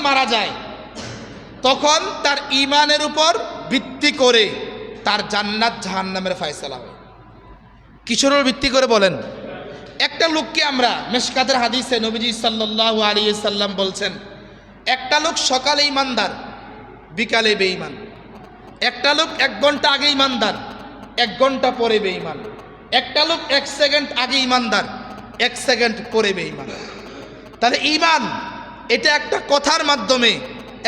মারা যায় তখন তার ঈমানের উপর ভিত্তি করে তার জান্নাত জাহান্নামের ফয়সালা হয়। কিসের উপর ভিত্তি করে বলেন? একটা লোককে আমরা মিশকাতের হাদিসে নবীজি সাল্লাল্লাহু আলাইহি সাল্লাম বলছেন, একটা লোক সকালে ঈমানদার, বিকালে বেঈমান। একটা লোক 1 ঘন্টা আগে ঈমানদার, 1 ঘন্টা পরে বেঈমান। একটা লোক 1 সেকেন্ড আগে ঈমানদার, 1 সেকেন্ড পরে বেঈমান। তাহলে ঈমান এটা একটা কথার মাধ্যমে,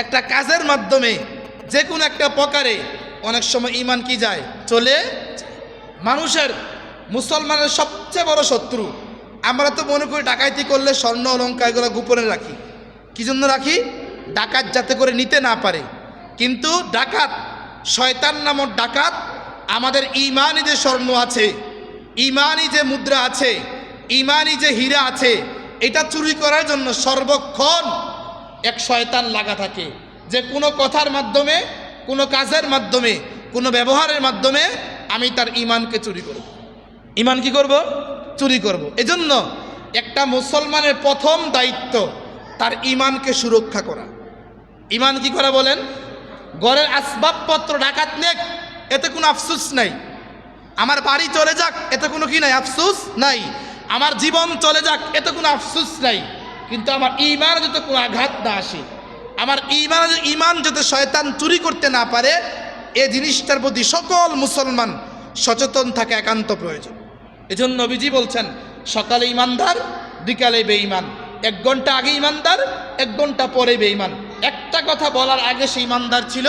একটা কাজের মাধ্যমে, যে কোনো একটা প্রকারে অনেক সময় ঈমান কি যায়, চলে। মানুষের, মুসলমানের সবচেয়ে বড় শত্রু, আমরা তো মনে করি ডাকাইতি করলে স্বর্ণ অলংকার এগুলো গোপনে রাখি। কি জন্য রাখি? ডাকাত যাতে করে নিতে না পারে। কিন্তু ডাকাত, শয়তান নামক ডাকাত আমাদের ঈমানি যে স্বর্ণ আছে, ঈমানি যে মুদ্রা আছে, ঈমানি যে হীরা আছে, এটা চুরি করার জন্য সর্বক্ষণ এক শয়তান লাগা থাকে, যে কোনো কথার মাধ্যমে, কোনো কাজের মাধ্যমে, কোনো ব্যবহারের মাধ্যমে আমি তার ঈমানকে চুরি করব। ঈমান কি করব? চুরি করব। এজন্য একটা মুসলমানের প্রথম দায়িত্ব তার ঈমানকে সুরক্ষা করা। ঈমান কি করা বলেন? ঘরের আসবাবপত্র ডাকাত নেক, এতে কোনো আফসোস নাই। আমার বাড়ি চলে যাক, এতে কোনো কি নাই, আফসোস নাই। আমার জীবন চলে যাক, এতে কোনো আফসোস নাই। কিন্তু আমার ঈমানে যাতে কোনো আঘাত না আসে, আমার ঈমান যাতে শয়তান চুরি করতে না পারে, এই জিনিসটার প্রতি সকল মুসলমান সচেতন থাকা একান্ত প্রয়োজন। এজন্য নবীজি বলছেন, সকালে ঈমানদার, বিকালে বেঈমান। 1 ঘন্টা আগে ঈমানদার, 1 ঘন্টা পরে বেঈমান। একটা কথা বলার আগে সে ঈমানদার ছিল,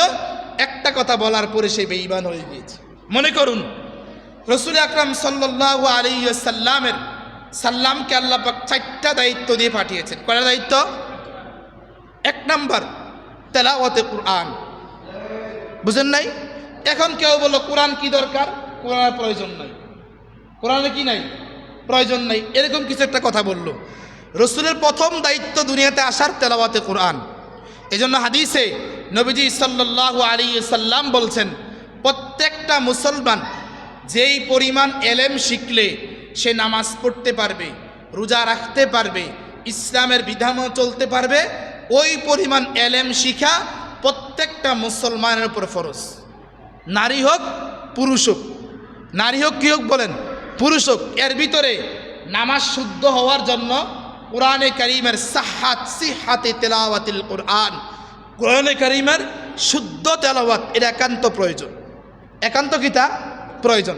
একটা কথা বলার পরে সে বেঈমান হয়ে গিয়েছে। মনে করুন, রাসূল আকরাম সাল্লাল্লাহু আলাইহি ওয়াসাল্লামের সাল্লামকে আল্লাহ পাক 4টা দায়িত্ব দিয়ে পাঠিয়েছেন। কয়টা দায়িত্ব? 1 নাম্বার তেলাওয়াতে কুরআন। বুঝেন নাই? এখন কেউ বলল কোরআন কি দরকার? কোরআনের প্রয়োজন নাই। কোরআনে কি নাই? প্রয়োজন নাই, এরকম কিছু একটা কথা বলল। রাসূলের প্রথম দায়িত্ব দুনিয়াতে আসার তেলাওয়াতে কুরআন। এজন্য হাদিসে নবীজি সাল্লাল্লাহু আলাইহি সাল্লাম বলছেন, প্রত্যেকটা মুসলমান যেই পরিমাণ এলেম শিখলে সে নামাজ পড়তে পারবে, রোজা রাখতে পারবে, ইসলামের বিধানও চলতে পারবে, ওই পরিমাণ এলেম শিখা প্রত্যেকটা মুসলমানের উপর ফরজ। নারী হোক পুরুষ হোক, নারী হোক কি হোক বলেন, পুরুষ হোক। এর ভিতরে নামাজ শুদ্ধ হওয়ার জন্য কোরআনে কারীমের সিহাতে তেলাওয়াতিল কোরআন, কোরআনে কারীমের শুদ্ধ তেলাওয়াত, এটা একান্ত প্রয়োজন। একান্ত কিতা প্রয়োজন।